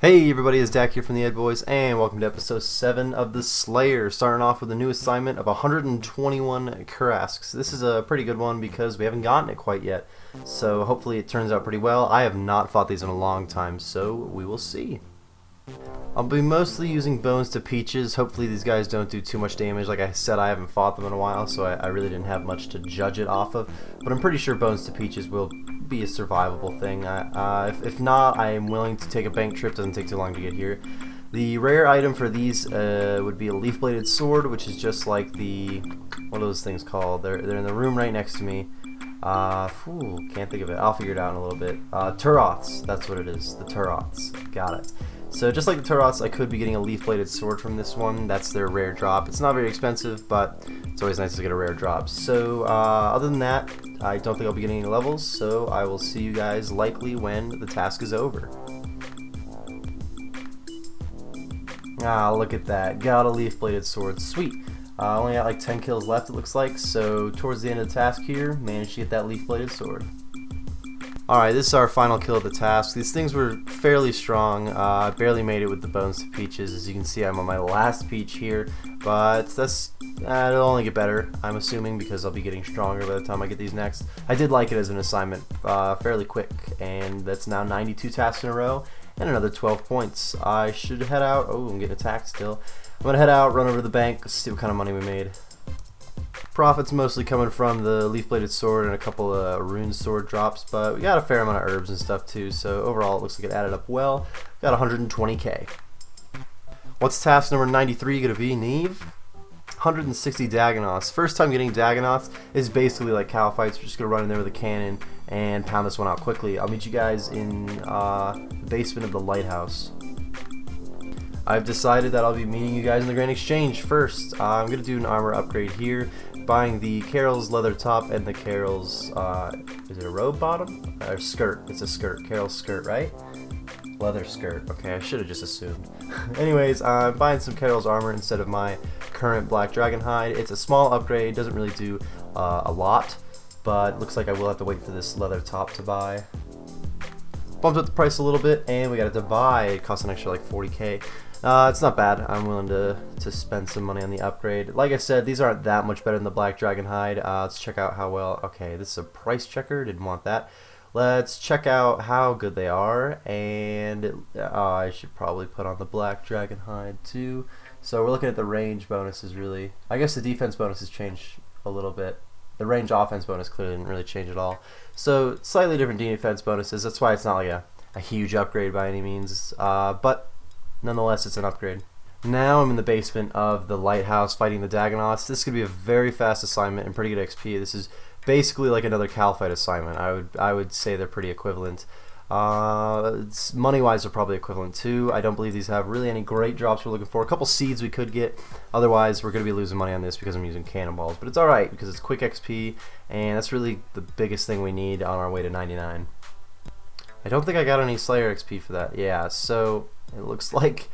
Hey everybody, it's Dak here from the Ed Boys, and welcome to episode 7 of the Slayer, starting off with a new assignment of 121 Kurasks. This is a pretty good one because we haven't gotten it quite yet, so hopefully it turns out pretty well. I have not fought these in a long time, so we will see. I'll be mostly using Bones to Peaches. Hopefully these guys don't do too much damage. Like I said, I haven't fought them in a while, so I really didn't have much to judge it off of, but I'm pretty sure Bones to Peaches will be a survivable thing. If not, I am willing to take a bank trip. Doesn't take too long to get here. The rare item for these would be a leaf-bladed sword, which is just like the, what are those things called? They're in the room right next to me. Can't think of it. I'll figure it out in a little bit. Turoths, that's what it is. The Turoths. Got it. So just like the Turoths, I could be getting a leaf-bladed sword from this one. That's their rare drop. It's not very expensive, but it's always nice to get a rare drop. So other than that, I don't think I'll be getting any levels, so I will see you guys likely when the task is over. Ah, look at that. Got a leaf-bladed sword. Sweet. Only got like 10 kills left, it looks like, so towards the end of the task here, managed to get that leaf-bladed sword. Alright, this is our final kill of the task. These things were fairly strong. I barely made it with the Bones to Peaches. As you can see, I'm on my last peach here, but it'll only get better, I'm assuming, because I'll be getting stronger by the time I get these next. I did like it as an assignment, fairly quick, and that's now 92 tasks in a row, and another 12 points. I should head out. Oh, I'm getting attacked still. I'm going to head out, run over to the bank, see what kind of money we made. Profits mostly coming from the leaf-bladed sword and a couple of rune sword drops, but we got a fair amount of herbs and stuff too, so overall it looks like it added up well. Got 120k. What's task number 93 going to be, Neve? 160 Dagonoths. First time getting Dagonoths is basically like cow fights. We're just going to run in there with a cannon and pound this one out quickly. I'll meet you guys in the basement of the lighthouse. I've decided that I'll be meeting you guys in the Grand Exchange first. I'm going to do an armor upgrade here, buying the Carol's leather top and the Carol's, is it a robe bottom? Or skirt. It's a skirt. Carol's skirt, right? Leather skirt. Okay, I should have just assumed. Anyways, I'm buying some Carol's armor instead of my current black dragon hide. It's a small upgrade. Doesn't really do a lot, but looks like I will have to wait for this leather top to buy. Bumped up the price a little bit, and we got it to buy. It costs an extra like 40k. It's not bad. I'm willing to spend some money on the upgrade. Like I said, these aren't that much better than the black dragon hide. Let's check out how well. Okay, this is a price checker. Didn't want that. Let's check out how good they are. And I should probably put on the black dragon hide too. So we're looking at the range bonuses really. I guess the defense bonuses change a little bit. The range offense bonus clearly didn't really change at all. So slightly different defense bonuses. That's why it's not like a huge upgrade by any means. But nonetheless, it's an upgrade. Now I'm in the basement of the lighthouse fighting the Dagonoths. This could be a very fast assignment and pretty good XP. This is basically like another Cal fight assignment. I would say they're pretty equivalent. Money-wise, they're probably equivalent too. I don't believe these have really any great drops we're looking for. A couple seeds we could get. Otherwise, we're going to be losing money on this because I'm using cannonballs. But it's alright because it's quick XP, and that's really the biggest thing we need on our way to 99. I don't think I got any Slayer XP for that. Yeah, so it looks like,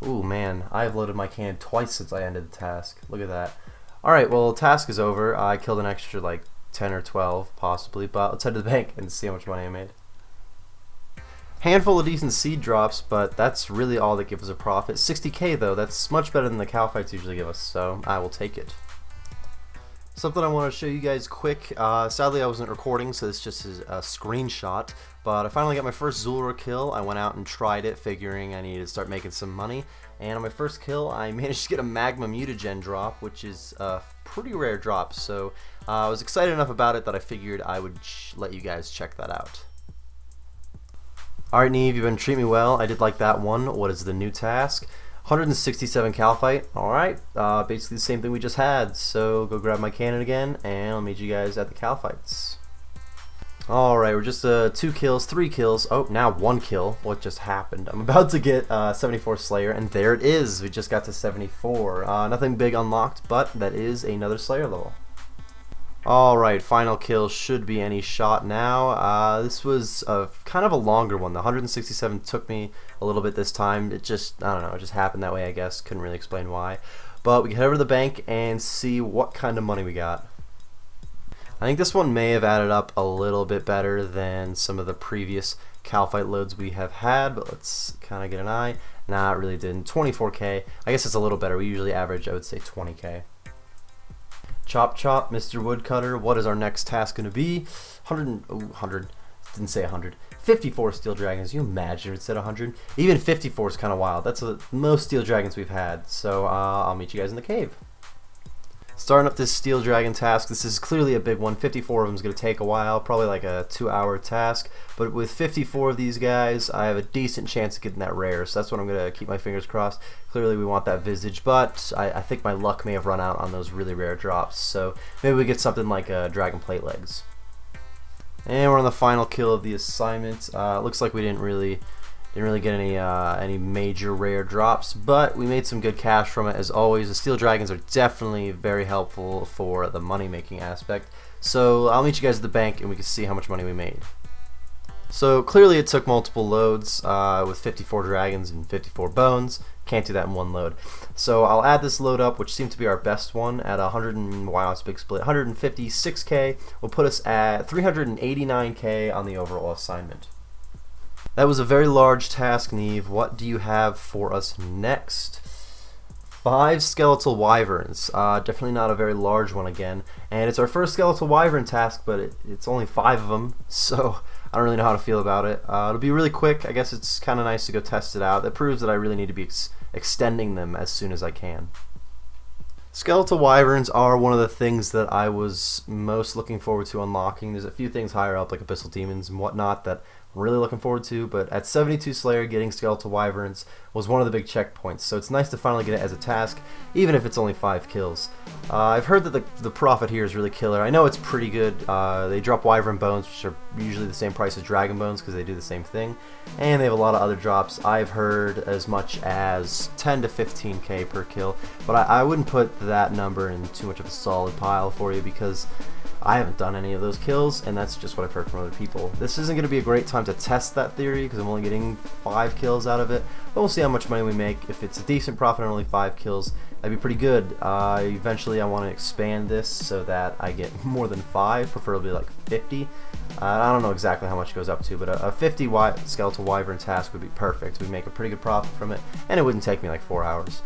ooh man, I've loaded my cannon twice since I ended the task. Look at that. Alright, well, task is over. I killed an extra like 10 or 12 possibly, but let's head to the bank and see how much money I made. Handful of decent seed drops, but that's really all that gives us a profit. 60k though, that's much better than the cow fights usually give us, so I will take it. Something I want to show you guys quick. Sadly I wasn't recording, so this just is a screenshot, but I finally got my first Zulra kill. I went out and tried it, figuring I needed to start making some money, and on my first kill I managed to get a magma mutagen drop, which is a pretty rare drop, so I was excited enough about it that I figured I would let you guys check that out. Alright Neve, you've been treating me well. I did like that one. What is the new task? 167 cal fight. Alright, basically the same thing we just had. So go grab my cannon again, and I'll meet you guys at the cal fights. Alright, we're just 2 kills, 3 kills. Oh, now 1 kill. What just happened? I'm about to get 74 Slayer, and there it is. We just got to 74. Nothing big unlocked, but that is another Slayer level. Alright, final kill should be any shot now. This was kind of a longer one. The 167 took me a little bit this time. It just, I don't know, it just happened that way I guess. Couldn't really explain why. But we can head over to the bank and see what kind of money we got. I think this one may have added up a little bit better than some of the previous Calphite loads we have had, but let's kind of get an eye. Nah, it really didn't. 24k. I guess it's a little better. We usually average, I would say, 20k. Chop chop, Mr. Woodcutter. What is our next task going to be? 100. Didn't say 100. 54 steel dragons. You imagine if it said 100? Even 54 is kind of wild. That's the most steel dragons we've had. So I'll meet you guys in the cave. Starting up this steel dragon task, this is clearly a big one. 54 of them is going to take a while, probably like a 2-hour task. But with 54 of these guys, I have a decent chance of getting that rare. So that's what I'm going to keep my fingers crossed. Clearly we want that visage, but I think my luck may have run out on those really rare drops. So maybe we get something like dragon plate legs. And we're on the final kill of the assignment. Looks like we didn't really get any major rare drops, but we made some good cash from it as always. The steel dragons are definitely very helpful for the money making aspect. So I'll meet you guys at the bank and we can see how much money we made. So clearly it took multiple loads with 54 dragons and 54 bones. Can't do that in one load. So I'll add this load up, which seemed to be our best one, at 100 and wow, it's a big split. 156k will put us at 389k on the overall assignment. That was a very large task, Neve. What do you have for us next? 5 skeletal wyverns. Definitely not a very large one again. And it's our first skeletal wyvern task, but it's only 5 of them, so I don't really know how to feel about it. It'll be really quick. I guess it's kind of nice to go test it out. That proves that I really need to be extending them as soon as I can. Skeletal wyverns are one of the things that I was most looking forward to unlocking. There's a few things higher up, like abyssal demons and whatnot, that I'm really looking forward to, but at 72 Slayer, getting skeletal wyverns was one of the big checkpoints, so it's nice to finally get it as a task, even if it's only 5 kills. I've heard that the profit here is really killer. I know it's pretty good. They drop wyvern bones, which are usually the same price as dragon bones because they do the same thing, and they have a lot of other drops. I've heard as much as 10 to 15k per kill, but I wouldn't put that number in too much of a solid pile for you because I haven't done any of those kills, and that's just what I've heard from other people. This isn't going to be a great time to test that theory because I'm only getting 5 kills out of it, but we'll see how much money we make. If it's a decent profit on only 5 kills, that'd be pretty good. Eventually I want to expand this so that I get more than 5, preferably like 50. I don't know exactly how much it goes up to, but a 50 skeletal wyvern task would be perfect. We'd make a pretty good profit from it, and it wouldn't take me like 4 hours.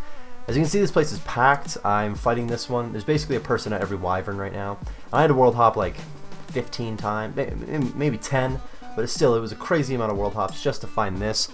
As you can see, this place is packed. I'm fighting this one. There's basically a person at every wyvern right now. I had to world hop like 15 times, maybe 10, but it was a crazy amount of world hops just to find this.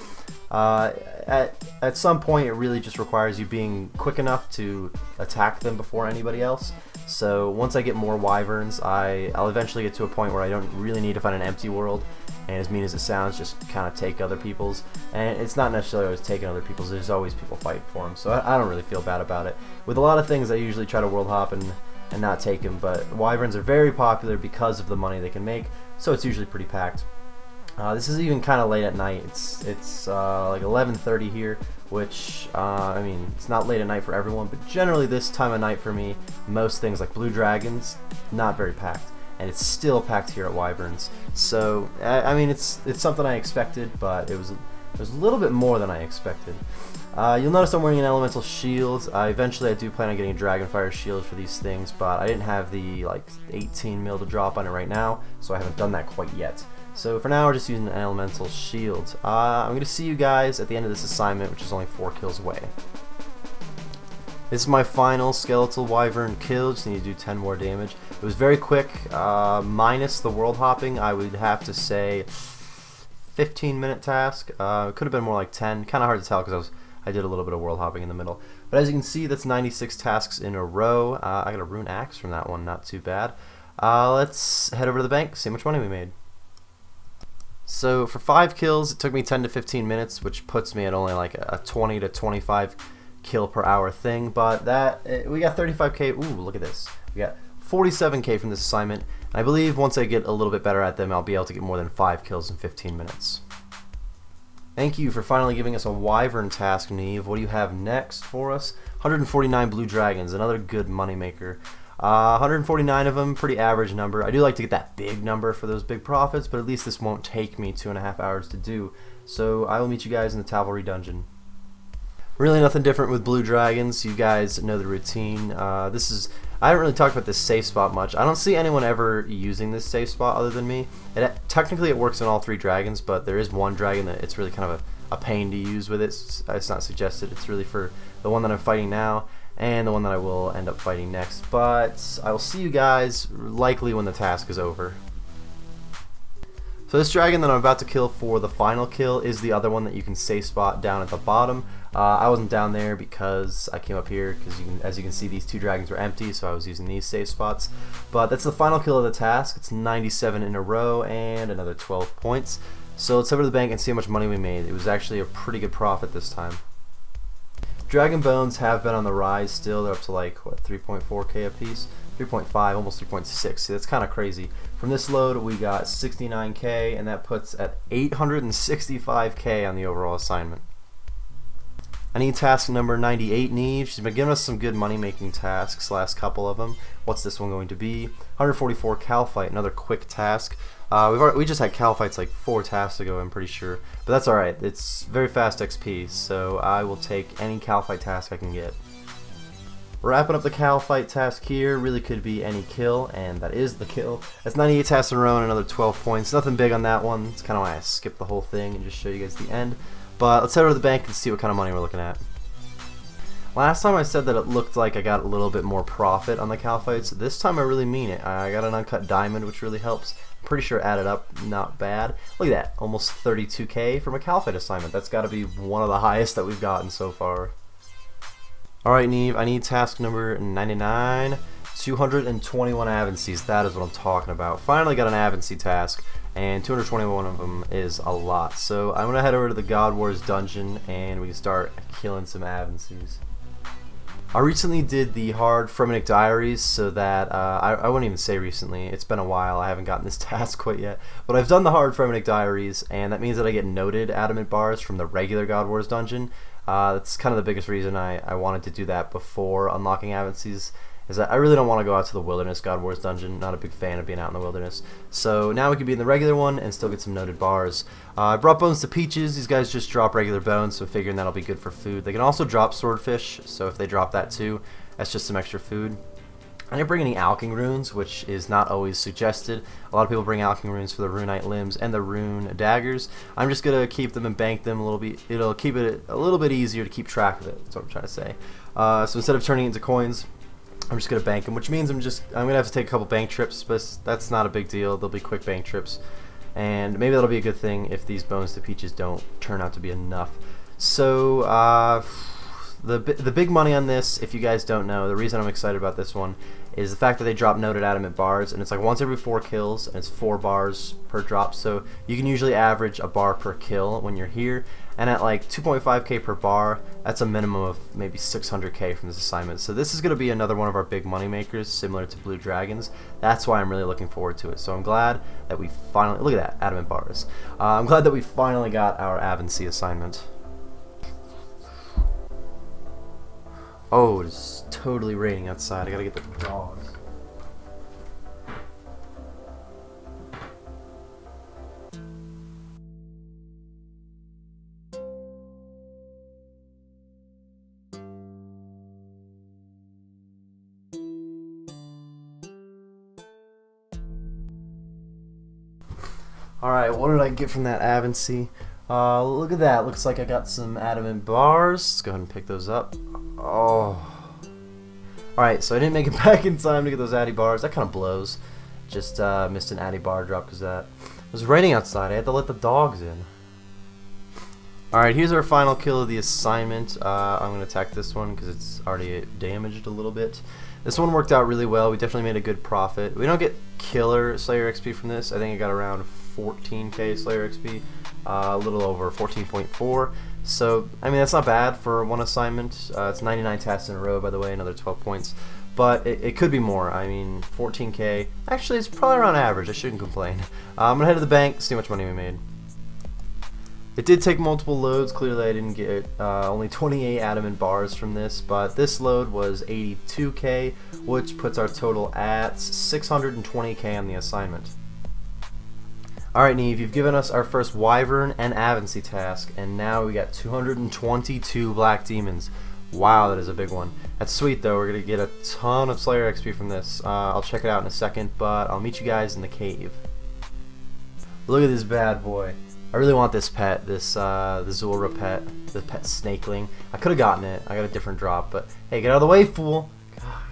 At some point, it really just requires you being quick enough to attack them before anybody else. So once I get more wyverns, I'll eventually get to a point where I don't really need to find an empty world. And as mean as it sounds, just kind of take other people's. And it's not necessarily always taking other people's, there's always people fighting for them, so I don't really feel bad about it. With a lot of things, I usually try to world hop and not take them, but wyverns are very popular because of the money they can make, so it's usually pretty packed. This is even kind of late at night. It's like 11:30 here, which, I mean, it's not late at night for everyone, but generally this time of night for me, most things like blue dragons, not very packed. And it's still packed here at wyverns. So I mean, it's something I expected, but it was a little bit more than I expected. You'll notice I'm wearing an elemental shield. Eventually I do plan on getting a dragonfire shield for these things, but I didn't have the like 18 mil to drop on it right now, so I haven't done that quite yet. So for now we're just using an elemental shield. I'm going to see you guys at the end of this assignment, which is only 4 kills away. This is my final skeletal wyvern kill. Just need to do 10 more damage. It was very quick, minus the world hopping. I would have to say 15-minute task. It could have been more like 10. Kind of hard to tell because I did a little bit of world hopping in the middle. But as you can see, that's 96 tasks in a row. I got a rune axe from that one, not too bad. Let's head over to the bank, see how much money we made. So for 5 kills, it took me 10 to 15 minutes, which puts me at only like a 20 to 25 kill per hour thing. But we got 35k. Ooh, look at this. We got 47k from this assignment. And I believe once I get a little bit better at them, I'll be able to get more than 5 kills in 15 minutes. Thank you for finally giving us a wyvern task, Neve. What do you have next for us? 149 blue dragons, another good moneymaker. 149 of them, pretty average number. I do like to get that big number for those big profits, but at least this won't take me 2.5 hours to do. So I will meet you guys in the Cavalry Dungeon. Really nothing different with blue dragons. You guys know the routine. This is I haven't really talked about this safe spot much. I don't see anyone ever using this safe spot other than me. Technically it works on all 3 dragons, but there is one dragon that it's really kind of a pain to use with it. It's not suggested. It's really for the one that I'm fighting now and the one that I will end up fighting next. But I will see you guys likely when the task is over. So this dragon that I'm about to kill for the final kill is the other one that you can safe spot down at the bottom. I wasn't down there because I came up here because as you can see these 2 dragons were empty, so I was using these safe spots. But that's the final kill of the task. It's 97 in a row and another 12 points. So let's head over to the bank and see how much money we made. It was actually a pretty good profit this time. Dragon bones have been on the rise still. They're up to like, what, 3.4k a piece? 3.5, almost 3.6. See, that's kind of crazy. From this load, we got 69k, and that puts at 865k on the overall assignment. I need task number 98, Neve. She's been giving us some good money-making tasks, last couple of them. What's this one going to be? 144 Cal Fight, another quick task. We just had Cal Fights like 4 tasks ago, I'm pretty sure. But that's alright. It's very fast XP, so I will take any Cal Fight task I can get. Wrapping up the Cal Fight task here, really could be any kill, and that is the kill. That's 98 tasks in a row and another 12 points. Nothing big on that one. It's kind of why I skipped the whole thing and just show you guys the end. But let's head over to the bank and see what kind of money we're looking at. Last time I said that it looked like I got a little bit more profit on the Cal Fights. This time I really mean it. I got an uncut diamond, which really helps. I'm pretty sure it added up not bad. Look at that, almost 32k from a Cal Fight assignment. That's got to be one of the highest that we've gotten so far. Alright, Neve, I need task number 99. 221 Avancies, that is what I'm talking about. Finally got an Avancy task, and 221 of them is a lot. So I'm going to head over to the God Wars dungeon, and we can start killing some Avancies. I recently did the hard Fremennik Diaries, so that, I wouldn't even say recently, it's been a while, I haven't gotten this task quite yet, but I've done the hard Fremennik Diaries, and that means that I get noted adamant bars from the regular God Wars dungeon. That's kind of the biggest reason I wanted to do that before unlocking Avancies, is that I really don't want to go out to the Wilderness God Wars dungeon. Not a big fan of being out in the Wilderness. So now we can be in the regular one and still get some noted bars. I brought bones to Peaches. These guys just drop regular bones, so figuring that'll be good for food. They can also drop swordfish, so if they drop that too, that's just some extra food. I didn't bring any alching runes, which is not always suggested. A lot of people bring alching runes for the runite limbs and the rune daggers. I'm just gonna keep them and bank them a little bit. It'll keep it a little bit easier to keep track of it. That's what I'm trying to say. So instead of turning it into coins, I'm just gonna bank them, which means I'm gonna have to take a couple bank trips, but that's not a big deal. They'll be quick bank trips, and maybe that'll be a good thing if these bones to Peaches don't turn out to be enough. So the big money on this, if you guys don't know, the reason I'm excited about this one is the fact that they drop noted adamant bars, and it's like once every 4 kills, and it's 4 bars per drop, so you can usually average a bar per kill when you're here, and at like 2.5k per bar, that's a minimum of maybe 600k from this assignment. So this is going to be another one of our big money makers, similar to Blue Dragons. That's why I'm really looking forward to it. So I'm glad that we finally, look at that, adamant bars. I'm glad that we finally got our Avancy assignment. Oh, it's totally raining outside. I gotta get the dogs. Alright, what did I get from that Avancy? Look at that. Looks like I got some adamant bars. Let's go ahead and pick those up. Oh. Alright, so I didn't make it back in time to get those addy bars. That kind of blows. Just missed an addy bar drop because that it was raining outside. I had to let the dogs in. Alright, here's our final kill of the assignment. I'm going to attack this one because it's already damaged a little bit. This one worked out really well. We definitely made a good profit. We don't get killer Slayer XP from this. I think I got around 14k Slayer XP. A little over 14.4. So, I mean, that's not bad for one assignment. It's 99 tasks in a row, by the way, another 12 points. But it could be more. I mean, 14k. Actually, it's probably around average. I shouldn't complain. I'm going to head to the bank, see how much money we made. It did take multiple loads. Clearly, I didn't get only 28 adamant bars from this, but this load was 82k, which puts our total at 620k on the assignment. Alright, Neve, you've given us our first Wyvern and Avancy task, and now we got 222 Black Demons. Wow, that is a big one. That's sweet though. We're gonna get a ton of Slayer XP from this. I'll check it out in a second, but I'll meet you guys in the cave. Look at this bad boy. I really want this pet, the Zora pet, the pet snakeling. I could have gotten it. I got a different drop, but hey, get out of the way, fool! God,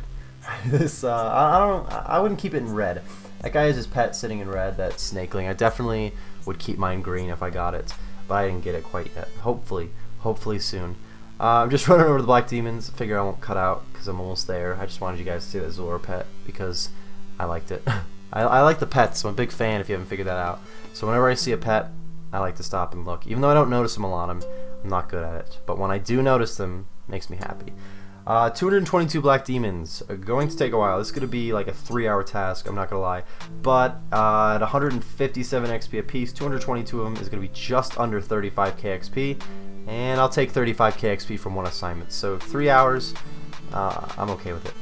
this I wouldn't keep it in red. That guy is his pet sitting in red. That snakeling. I definitely would keep mine green if I got it, but I didn't get it quite yet. Hopefully soon. I'm just running over the black demons. Figure I won't cut out because I'm almost there. I just wanted you guys to see that Zora pet because I liked it. I like the pets. I'm a big fan if you haven't figured that out. So whenever I see a pet, I like to stop and look. Even though I don't notice them a lot, I'm not good at it. But when I do notice them, it makes me happy. 222 black demons. Going to take a while. This is going to be like a 3-hour task, I'm not going to lie. But at 157 XP apiece, 222 of them is going to be just under 35k XP. And I'll take 35k XP from one assignment. So 3 hours, I'm okay with it.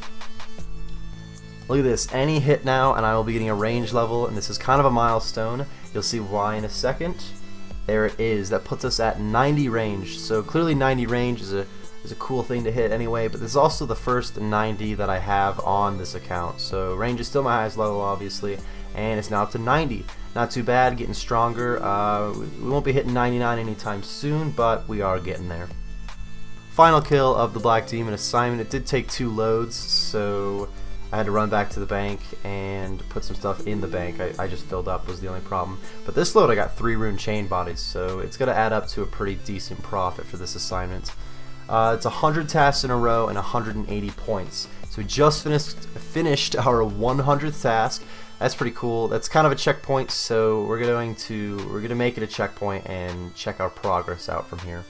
Look at this. Any hit now, and I will be getting a range level. And this is kind of a milestone. You'll see why in a second. There it is. That puts us at 90 range. So clearly 90 range is a cool thing to hit anyway, but this is also the first 90 that I have on this account. So range is still my highest level, obviously, and it's now up to 90. Not too bad, getting stronger. We won't be hitting 99 anytime soon, but we are getting there. Final kill of the Black Demon assignment. It did take 2 loads, so I had to run back to the bank and put some stuff in the bank. I just filled up was the only problem. But this load I got 3 rune chain bodies, so it's going to add up to a pretty decent profit for this assignment. It's 100 tasks in a row and 180 points. So we just finished our 100th task. That's pretty cool. That's kind of a checkpoint, so we're gonna make it a checkpoint and check our progress out from here.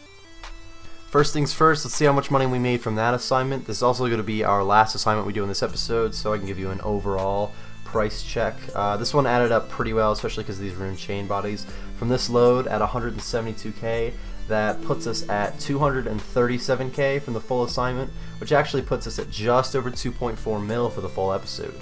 First things first, let's see how much money we made from that assignment. This is also going to be our last assignment we do in this episode, so I can give you an overall price check. This one added up pretty well, especially because of these rune chain bodies. From this load at 172k, that puts us at 237k from the full assignment, which actually puts us at just over 2.4 mil for the full episode.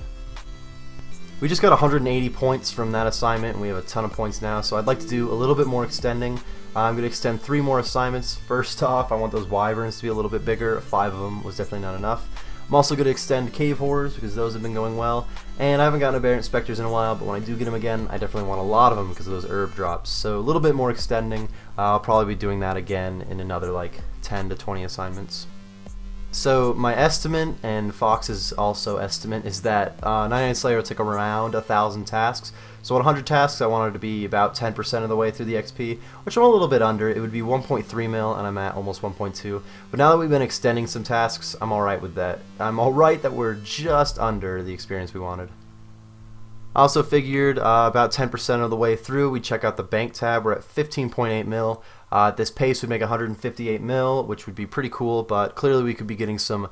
We just got 180 points from that assignment, and we have a ton of points now, so I'd like to do a little bit more extending. I'm going to extend 3 more assignments. First off, I want those wyverns to be a little bit bigger. 5 of them was definitely not enough. I'm also going to extend cave horrors because those have been going well, and I haven't gotten aberrant specters in a while, but when I do get them again, I definitely want a lot of them because of those herb drops. So a little bit more extending. I'll probably be doing that again in another like 10 to 20 assignments. So my estimate, and Fox's also estimate, is that 99 Slayer will take around 1,000 tasks. So at 100 tasks, I wanted to be about 10% of the way through the XP, which I'm a little bit under. It would be 1.3 mil, and I'm at almost 1.2. But now that we've been extending some tasks, I'm alright with that. I'm alright that we're just under the experience we wanted. I also figured about 10% of the way through, we check out the bank tab. We're at 15.8 mil. At this pace, we'd make 158 mil, which would be pretty cool, but clearly we could be getting some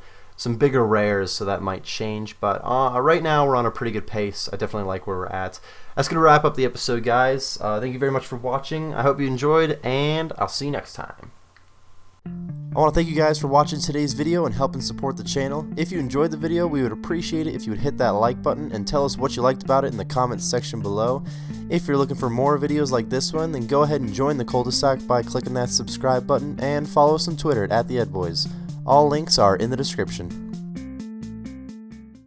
bigger rares, so that might change. But right now, we're on a pretty good pace. I definitely like where we're at. That's going to wrap up the episode, guys. Thank you very much for watching. I hope you enjoyed, and I'll see you next time. I want to thank you guys for watching today's video and helping support the channel. If you enjoyed the video, we would appreciate it if you would hit that like button and tell us what you liked about it in the comments section below. If you're looking for more videos like this one, then go ahead and join the cul-de-sac by clicking that subscribe button and follow us on Twitter at @TheEdBoys. All links are in the description.